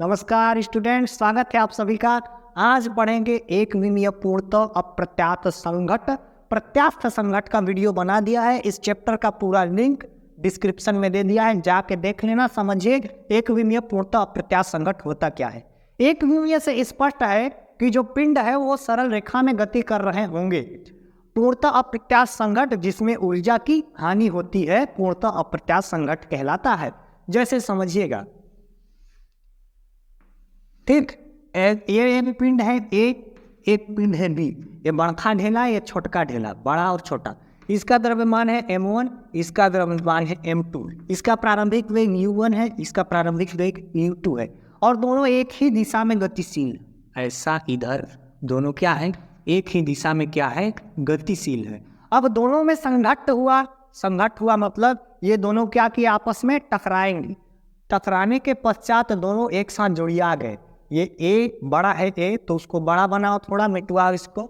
नमस्कार स्टूडेंट, स्वागत है आप सभी का। आज पढ़ेंगे एक विमीय पूर्णतः अप्रत्यास्थ संघट। प्रत्यास्थ संघट का वीडियो बना दिया है। इस चैप्टर का पूरा लिंक डिस्क्रिप्शन में दे दिया है, जाके देख लेना। समझिए एक विमीय पूर्णतः अप्रत्यास्थ संघट होता क्या है। एक विमीय से स्पष्ट है कि जो पिंड है वो सरल रेखा में गति कर रहे होंगे। पूर्णतः अप्रत्यास्थ संघट जिसमें ऊर्जा की हानि होती है पूर्णतः अप्रत्यास्थ संघट कहलाता है। जैसे समझिएगा, ठीक, ये पिंड है ए, एक पिंड है बी। ये बड़ा ढेला, ये छोटका ढेला, बड़ा और छोटा। इसका द्रव्यमान है m1, इसका द्रव्यमान है m2। इसका प्रारंभिक वेग u1 है, इसका प्रारंभिक वेग u2 है, और दोनों एक ही दिशा में गतिशील। ऐसा इधर दोनों क्या है, एक ही दिशा में क्या है, गतिशील है। अब दोनों में संघट्ट हुआ मतलब ये दोनों क्या किए, आपस में टकराएंगे। टकराने के पश्चात दोनों एक साथ जुड़िया गए। ये ए बड़ा है ए, तो उसको बड़ा बनाओ, थोड़ा मिटवाओ इसको।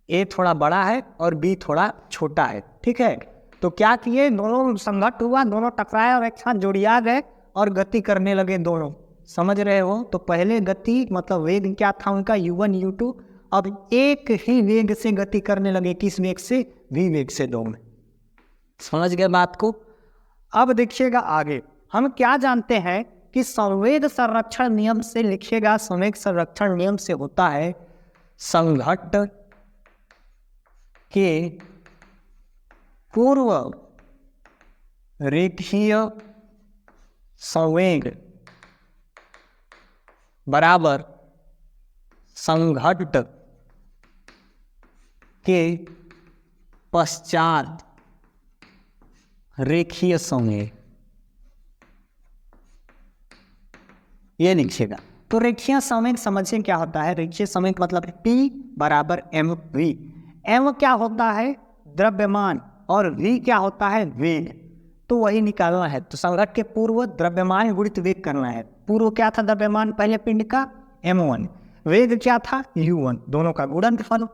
ए थोड़ा बड़ा है और बी थोड़ा छोटा है, ठीक है। तो क्या किए, दोनों संघट्ट हुआ, दोनों टकराए और एक साथ जुड़िया गए और गति करने लगे दोनों। समझ रहे हो। तो पहले गति मतलब वेग क्या था उनका, u1 u2। अब एक ही वेग से गति करने लगे। किस वेग से, v वेग से दोनों। समझ गए बात को। अब देखिएगा आगे हम क्या जानते हैं कि संवेग संरक्षण नियम से लिखिएगा। संवेग संरक्षण नियम से होता है संघट्ट के पूर्व रेखीय संवेग बराबर संघट्ट के पश्चात रेखीय संवेग। ये लिखिएगा। तो रेखीय संवेग समझिए क्या होता है। रेखीय संवेग मतलब P बराबर mv। m क्या होता है, द्रव्यमान, और v क्या होता है, वेग। तो वही निकालना है। तो संघट्ट के पूर्व द्रव्यमान गुणित वेग करना है। पूर्व क्या था, द्रव्यमान पहले पिंड का m1, वेग क्या था u1, दोनों का गुणनफल,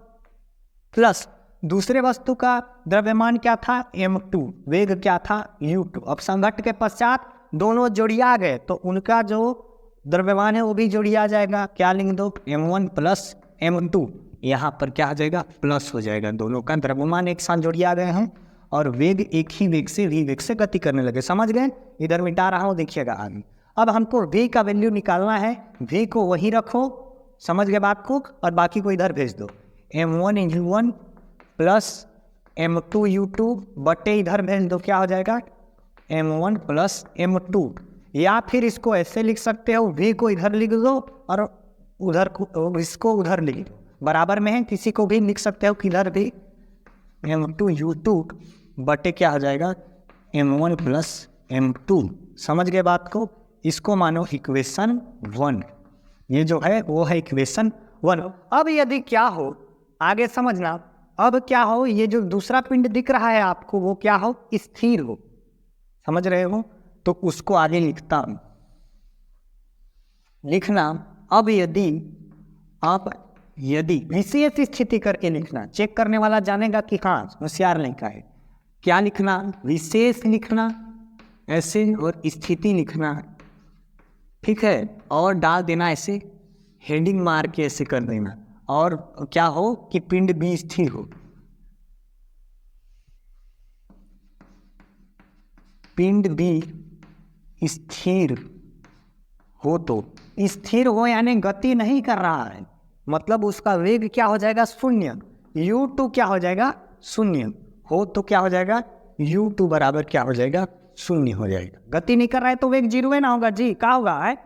प्लस दूसरे वस्तु का द्रव्यमान क्या था m2, वेग क्या था u2। अब संघट्ट के पश्चात दोनों जोड़िया गए तो उनका जो द्रव्यमान है वो भी जोड़िया जाएगा। क्या लिख दो, m1 प्लस m2। यहाँ पर क्या हो जाएगा, प्लस हो जाएगा। दोनों का द्रव्यमान एक साथ जोड़िया गए हैं और वेग एक ही वेग से v वेग से गति करने लगे। समझ गए। इधर मिटा रहा हूँ, देखिएगा आगे। अब हमको v का वैल्यू निकालना है। v को वही रखो, समझ गए बात को, और बाकी को इधर भेज दो। m1 u1 plus m2 u2 बटे इधर भेज दो। क्या हो जाएगा, m1 प्लस m2। या फिर इसको ऐसे लिख सकते हो, v को इधर लिख दो और उधर को, इसको उधर लिख दो, बराबर में है। किसी को भी लिख सकते हो किधर भी, m2 u2 बटे क्या हो जाएगा, m1 प्लस m2। समझ गए बात को। इसको मानो इक्वेशन 1। ये जो है वो है इक्वेशन 1। अब यदि क्या हो, आगे समझना। अब क्या हो, ये जो दूसरा पिंड दिख रहा है आपको वो क्या हो, स्थिर हो। समझ रहे हो। तो उसको आगे लिखता हूं, लिखना। अब यदि विशेष स्थिति करके लिखना, चेक करने वाला जानेगा कि हाँ होशियार लड़का है। क्या लिखना, विशेष लिखना ऐसे, और स्थिति लिखना, ठीक है। और डाल देना ऐसे, हेडिंग मार के ऐसे कर देना। और क्या हो कि पिंड भी स्थिर हो। पिंड भी स्थिर हो, तो स्थिर हो यानी गति नहीं कर रहा है, मतलब उसका वेग क्या हो जाएगा, शून्य। u2 क्या हो जाएगा, शून्य हो। तो क्या हो जाएगा, u2 बराबर क्या हो जाएगा, शून्य हो जाएगा। गति नहीं कर रहा है तो वेग जीरो है ना होगा जी, क्या होगा है।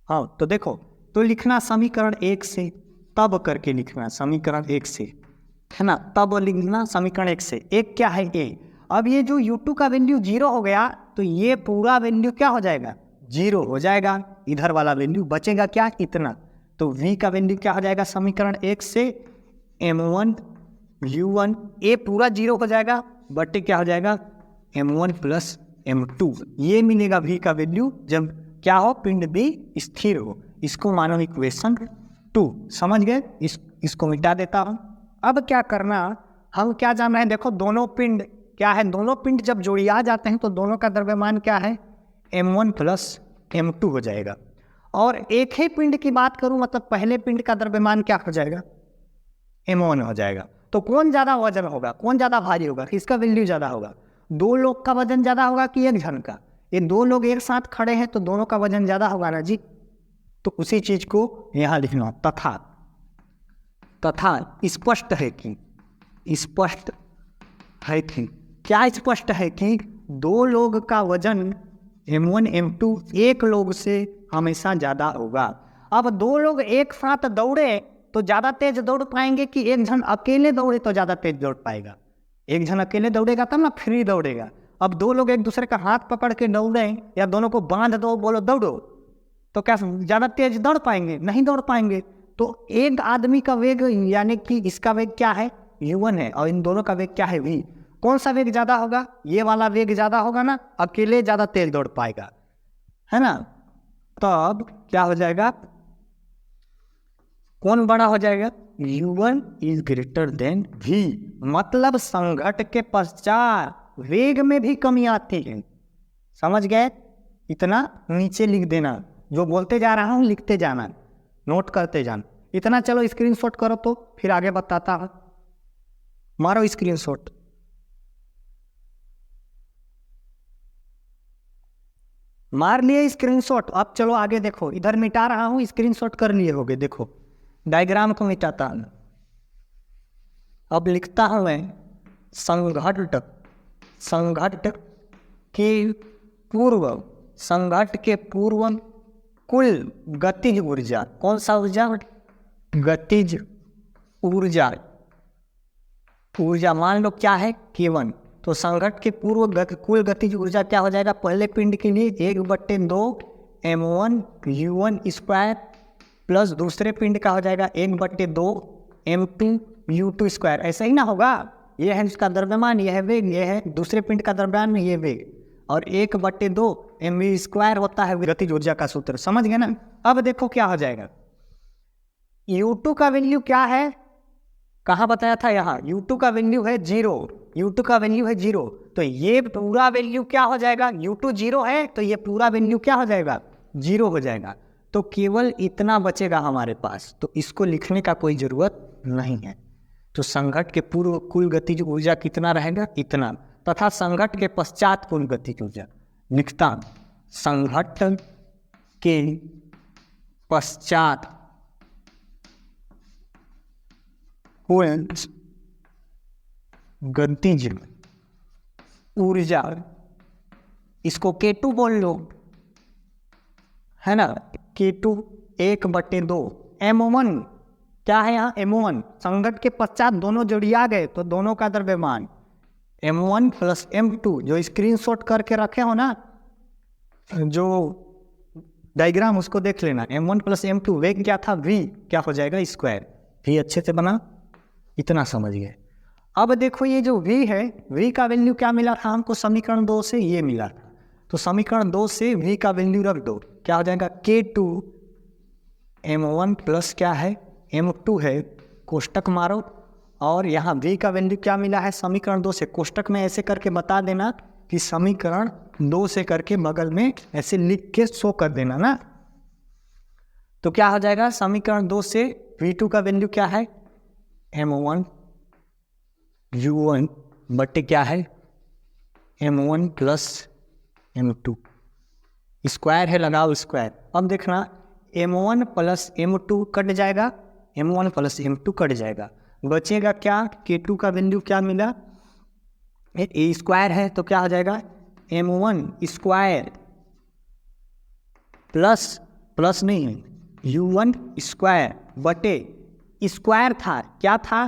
हाँ तो देखो, तो लिखना समीकरण 1 से, तब करके लिखना समीकरण 1 से, है ना। तब लिखना समीकरण 1 से। एक क्या है a। अब ये जो u2 का वैल्यू 0 हो गया तो ये पूरा वैल्यू क्या हो जाएगा, 0 हो जाएगा। इधर वाला वैल्यू बचेगा क्या, इतना। तो v का वैल्यू क्या हो जाएगा, समीकरण 1 से m1 u1, a पूरा 0 हो जाएगा, बटे क्या हो जाएगा, m1 प्लस m2। ये मिलेगा v का वैल्यू जब क्या हो, पिंड भी स्थिर हो। इसको मानो इक्वेशन 2। समझ गए। इसको मिटा देता हूँ। अब क्या करना, हम क्या जान रहे हैं, देखो दोनों पिंड क्या है, दोनों पिंड जब जोड़िया जाते हैं तो दोनों का द्रव्यमान क्या है, m1 प्लस m2 हो जाएगा। और एक ही पिंड की बात करूं मतलब पहले पिंड का द्रव्यमान क्या हो जाएगा, m1 हो जाएगा। तो कौन ज़्यादा वजन होगा, कौन ज़्यादा भारी होगा, किसका वैल्यू ज़्यादा होगा, दो लोग का वजन ज़्यादा होगा कि एक जन का। ये दो लोग एक साथ खड़े हैं तो दोनों का वजन ज़्यादा होगा ना जी। तो उसी चीज़ को यहाँ लिखना, तथा स्पष्ट है कि, स्पष्ट है कि, क्या स्पष्ट है कि दो लोग का वजन m1 m2 एक लोग से हमेशा ज़्यादा होगा। अब दो लोग एक साथ दौड़े तो ज़्यादा तेज दौड़ पाएंगे कि एक जन अकेले दौड़े तो ज़्यादा तेज दौड़ पाएगा। एक जन अकेले दौड़ेगा तब ना फ्री दौड़ेगा। अब दो लोग एक दूसरे का हाथ पकड़ के दौड़े या दोनों को बांध दो, बोलो दौड़ो, तो क्या ज़्यादा तेज दौड़ पाएंगे, नहीं दौड़ पाएंगे। तो एक आदमी का वेग यानी कि इसका वेग क्या है, u1 है, और इन दोनों का वेग क्या है, v। कौन सा वेग ज़्यादा होगा, ये वाला वेग ज़्यादा होगा ना, अकेले ज़्यादा तेज दौड़ पाएगा, है ना। तब क्या हो जाएगा, कौन बड़ा हो जाएगा, u1 is greater than v। मतलब संघट के पश्चात वेग में भी कमी आती है। समझ गए, इतना नीचे लिख देना, जो बोलते जा रहा हूँ लिखते जाना, नोट करते जाना। इतना चलो स्क्रीनशॉट करो तो फिर आगे बताता है। मारो स्क्रीनशॉट, मार लिए स्क्रीनशॉट। अब चलो आगे देखो, इधर मिटा रहा हूँ, स्क्रीनशॉट कर लिए होगे। देखो डायग्राम को मिटाता हूँ, अब लिखता हूँ मैं संघट, संघट के पूर्व, संघट के पूर्व कुल गतिज ऊर्जा, कौन सा ऊर्जा, गतिज ऊर्जा, ऊर्जा मान लो क्या है, k1। तो संघट के पूर्व कुल गतिज ऊर्जा क्या हो जाएगा, पहले पिंड के लिए 1/2 m1 u1 स्क्वायर प्लस दूसरे पिंड का हो जाएगा 1/2 m2 u2 स्क्वायर। ऐसा ही ना होगा, ये है इसका द्रव्यमान, ये है वेग, ये है दूसरे पिंड का द्रव्यमान, ये वेग, और 1/2 mv स्क्वायर होता है गतिज ऊर्जा का सूत्र। समझ गए ना। अब देखो क्या हो जाएगा, u2 का वैल्यू क्या है, कहाँ बताया था, यहाँ u2 का वैल्यू है 0, u2 का वैल्यू है 0। तो ये पूरा वैल्यू क्या हो जाएगा, u2 0 है तो ये पूरा वैल्यू क्या हो जाएगा, 0 हो जाएगा। तो केवल इतना बचेगा हमारे पास, तो इसको लिखने का कोई ज़रूरत नहीं है। तो संघट के पूर्व कुल गतिज ऊर्जा कितना रहेगा, इतना, तथा संघट के पश्चात कुल गतिज ऊर्जा लिखता, संघट के पश्चात कुल गतिज ऊर्जा, इसको K2 बोल लो, है ना, K2 1/2 m1 क्या है यहाँ, m1 संघट के पश्चात दोनों जोड़िया गए तो दोनों का द्रव्यमान m1 प्लस m2, जो स्क्रीनशॉट करके रखे हो ना, जो डायग्राम उसको देख लेना, m1 प्लस m2, वेग क्या था, v क्या हो जाएगा, स्क्वायर। v अच्छे से बना, इतना समझ गए। अब देखो ये जो v है, v का वैल्यू क्या मिला था हमको, समीकरण 2 से ये मिला था। तो समीकरण 2 से v का वैल्यू रख दो, क्या हो जाएगा, K2 m1 प्लस क्या है, m2 है, कोष्टक मारो, और यहाँ v का वैल्यू क्या मिला है समीकरण 2 से, कोष्टक में ऐसे करके बता देना कि समीकरण 2 से करके बगल में ऐसे लिख के शो कर देना ना। तो क्या हो जाएगा, समीकरण 2 से v2 का वैल्यू क्या है, m1 u1 बट्टे क्या है, m1 प्लस m2, स्क्वायर है, लगाओ स्क्वायर। अब देखना m1 प्लस m2 कट जाएगा, m1 प्लस m2 कट जाएगा, बचेगा क्या, K2 का वैल्यू क्या मिला, ए स्क्वायर है तो क्या हो जाएगा, m1 स्क्वायर प्लस, प्लस नहीं है, u1 स्क्वायर बटे, स्क्वायर था, क्या था,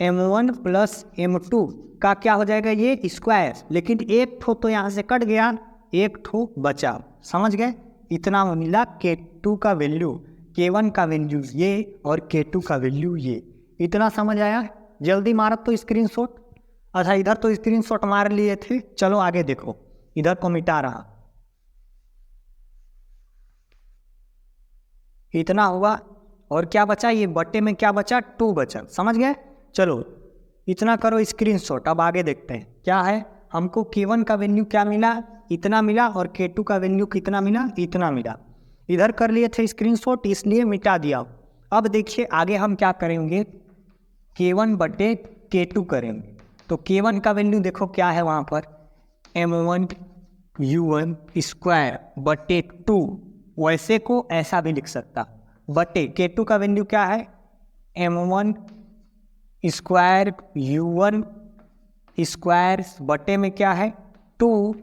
m1 प्लस m2 का क्या हो जाएगा, ये स्क्वायर, लेकिन एक ठो तो यहाँ से कट गया, एक ठो बचा। समझ गए, इतना मिला K2 का वैल्यू, K1 का वैल्यू ये और K2 का वैल्यू ये। इतना समझ आया, जल्दी मारो तो स्क्रीनशॉट। अच्छा इधर तो स्क्रीनशॉट मार लिए थे, चलो आगे देखो, इधर को मिटा रहा, इतना हुआ, और क्या बचा, ये बट्टे में क्या बचा, 2 बचा। समझ गए, चलो इतना करो स्क्रीनशॉट। अब आगे देखते हैं क्या है, हमको K1 का वैल्यू क्या मिला, इतना मिला, और K2 का वैल्यू कितना मिला, इतना मिला। इधर कर लिए थे स्क्रीनशॉट, इसलिए मिटा दिया। अब देखिए आगे हम क्या करेंगे, K1 बटे K2 करेंगे। तो K1 का वैल्यू देखो क्या है वहाँ पर, M1 U1 स्क्वायर बटे 2, वैसे को ऐसा भी लिख सकता, बटे K2 का वैल्यू क्या है, M1 स्क्वायर U1 स्क्वायर बटे में क्या है 2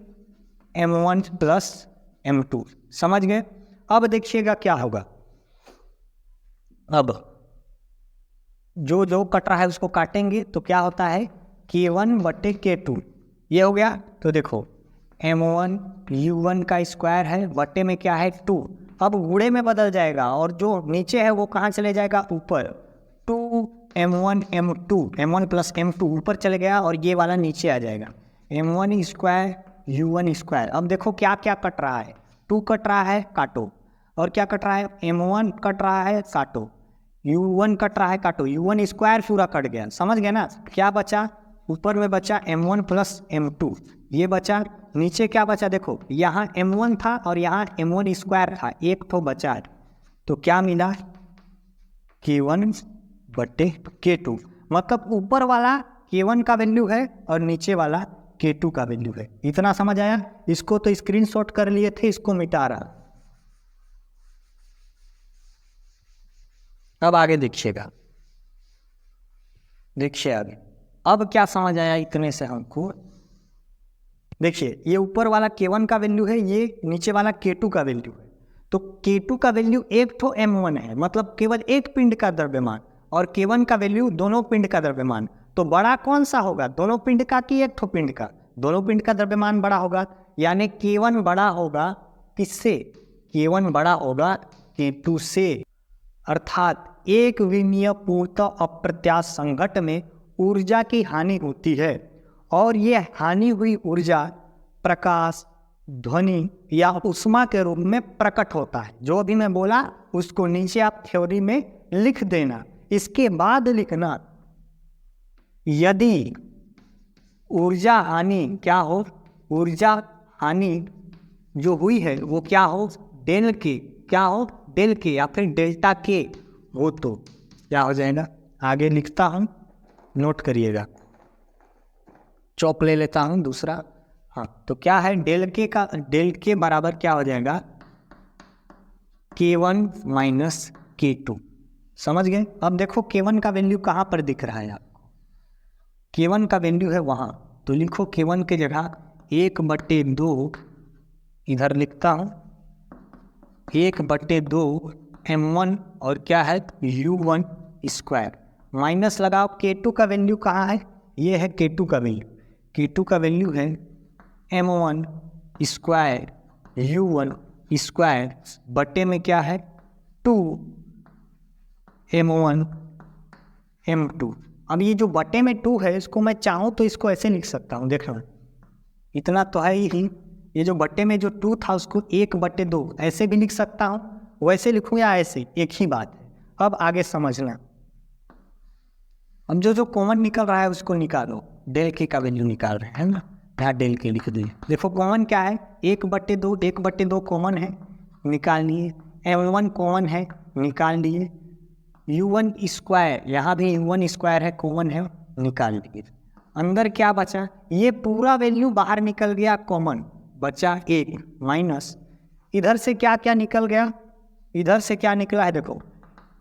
M1 प्लस M2। समझ गए। अब देखिएगा क्या होगा, अब जो जो कट रहा है उसको काटेंगे तो क्या होता है K1 बटे K2, ये हो गया। तो देखो M1 U1 का स्क्वायर है बटे में क्या है 2, अब गुणे में बदल जाएगा और जो नीचे है वो कहाँ चले जाएगा ऊपर, 2 M1 M2 M1 plus M2 ऊपर चले गया और ये वाला नीचे आ जाएगा, M1 स्क्वायर U1 स्क्वायर। अब देखो क्या क्या कट रहा है, 2 कट रहा है काटो, और क्या कट रहा है M1 कट रहा है काटो, U1 कट रहा है काटो, U1 स्क्वायर पूरा कट गया। समझ गए ना। क्या बचा, ऊपर में बचा M1 प्लस M2, ये बचा। नीचे क्या बचा देखो, यहाँ M1 था और यहाँ M1 स्क्वायर था, एक तो बचा है। तो क्या मिला K1 बटे K2, मतलब ऊपर वाला K1 का वैल्यू है और नीचे वाला K2 का वैल्यू है। इतना समझ आया। इसको तो स्क्रीनशॉट कर लिए थे, इसको मिटा रहा। अब आगे देखिएगा, देखिए आगे अब क्या समझ आया इतने से हमको। देखिए ये ऊपर वाला K1 का वैल्यू है, ये नीचे वाला K2 का वैल्यू है। तो K2 का वैल्यू एक तो M1 है, मतलब केवल एक पिंड का द्रव्यमान, और K1 का वैल्यू दोनों पिंड का द्रव्यमान। तो बड़ा कौन सा होगा, दोनों पिंड का कि एक तो पिंड का, दोनों पिंड का द्रव्यमान बड़ा होगा, यानी K1 बड़ा होगा किससे, K1 बड़ा होगा K2 से। अर्थात एक विमीय पूर्णतः अप्रत्याश संघट में ऊर्जा की हानि होती है, और ये हानि हुई ऊर्जा प्रकाश, ध्वनि या उष्मा के रूप में प्रकट होता है। जो भी मैं बोला उसको नीचे आप थ्योरी में लिख देना। इसके बाद लिखना यदि ऊर्जा हानि क्या हो, ऊर्जा हानि जो हुई है वो क्या हो, डेल के, क्या हो डेल के या फिर डेल्टा के हो, तो क्या हो जाएगा। आगे लिखता हूँ, नोट करिएगा, चौक ले लेता हूँ दूसरा। हाँ तो क्या है डेल के का, डेल के बराबर क्या हो जाएगा K1 माइनस K2। समझ गए। अब देखो K1 का वैल्यू कहाँ पर दिख रहा है आपको, K1 का वैल्यू है वहाँ, तो लिखो K1 के जगह 1/2, इधर लिखता हूँ 1/2 M1 और क्या है U1 स्क्वायर, माइनस लगाओ K2 का वैल्यू कहाँ है, ये है K2 का वैल्यू, K2 का वैल्यू है M1 स्क्वायर U1 स्क्वायर बटे में क्या है 2 M1 M2। अब ये जो बटे में 2 है इसको मैं चाहूँ तो इसको ऐसे लिख सकता हूँ, देख लो इतना तो है ही। ये जो बटे में जो 2 था उसको 1/2 ऐसे भी लिख सकता हूँ, वैसे लिखूँ या ऐसे, एक ही बात है। अब आगे समझना, अब जो जो कॉमन निकल रहा है उसको निकालो, डेल के का वैल्यू निकाल रहे हैं ना, यहाँ डेल के लिख दिए। देखो कॉमन क्या है 1/2, 1/2 कॉमन है निकाल लिए, M1 कॉमन है निकाल लिए, U1 स्क्वायर यहाँ भी U1 स्क्वायर है कॉमन है निकाल लिए। अंदर क्या बचा, ये पूरा वैल्यू बाहर निकल गया कॉमन, बचा 1 माइनस इधर से क्या क्या निकल गया, इधर से क्या निकला है देखो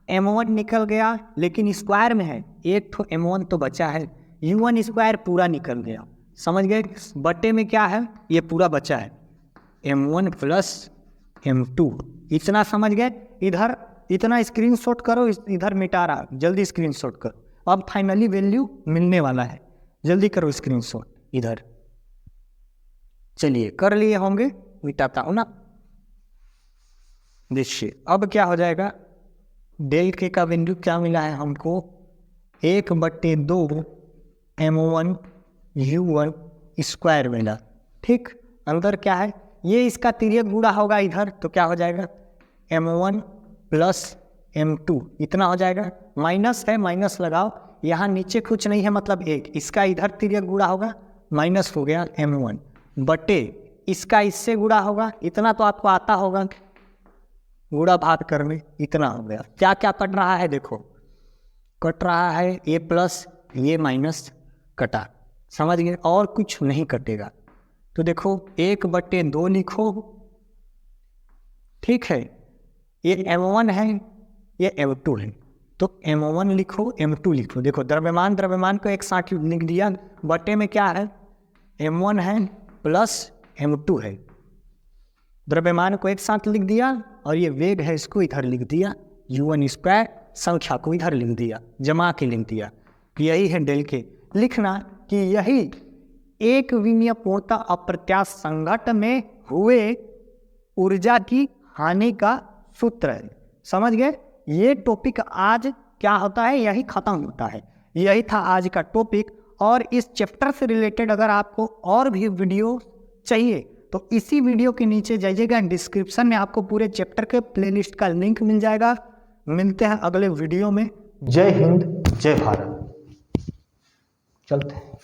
M1 निकल गया लेकिन स्क्वायर में है, एक तो M1 तो बचा है, U1 स्क्वायर पूरा निकल गया। समझ गए। बटे में क्या है ये पूरा बचा है M1 प्लस M2, इतना समझ गए। इधर इतना स्क्रीनशॉट करो, इधर मिटा रहा, जल्दी स्क्रीनशॉट करो। अब फाइनली वैल्यू मिलने वाला है, जल्दी करो स्क्रीनशॉट इधर। चलिए कर लिए होंगे, मिटाता हूँ ना। देखिए अब क्या हो जाएगा, डेल के का वैल्यू क्या मिला है हमको 1/2 M1 U1 स्क्वायर मिला। ठीक, अंदर क्या है, ये इसका तिर्यक गुणा होगा इधर, तो क्या हो जाएगा M1 प्लस M2 इतना हो जाएगा। माइनस है, माइनस लगाओ, यहाँ नीचे कुछ नहीं है मतलब 1, इसका इधर तिर्यक गुणा होगा, माइनस हो गया M1 बटे इसका इससे गुणा होगा, इतना तो आपको आता होगा, गुणा भाग करने इतना हो गया। क्या क्या कट रहा है देखो, कट रहा है ए प्लस ये माइनस कटा, समझ गए, और कुछ नहीं कटेगा। तो देखो 1/2 लिखो, ठीक है, ये M1 है, ये M2 है, तो M1 लिखो, M2 लिखो। देखो द्रव्यमान को एक साथ लिख दिया, बटे में क्या है, M1 है प्लस M2 है, द्रव्यमान को एक साथ लिख दिया, और ये वेग है इसको इधर लिख दिया, u1², संख्या को इधर लिख दिया, जमा के लिख दिया। यही है डेल के। लिखना कि यही एक विमीय पूर्णता अप्रत्याशा में हुए ऊर्जा की हानि का सूत्र है। समझ गए, ये टॉपिक आज क्या होता है, यही खत्म होता है। यही था आज का टॉपिक। और इस चैप्टर से रिलेटेड अगर आपको और भी वीडियो चाहिए तो इसी वीडियो के नीचे जाइएगा, डिस्क्रिप्शन में आपको पूरे चैप्टर के प्लेलिस्ट का लिंक मिल जाएगा। मिलते हैं अगले वीडियो में। जय हिंद, जय भारत। चलते हैं।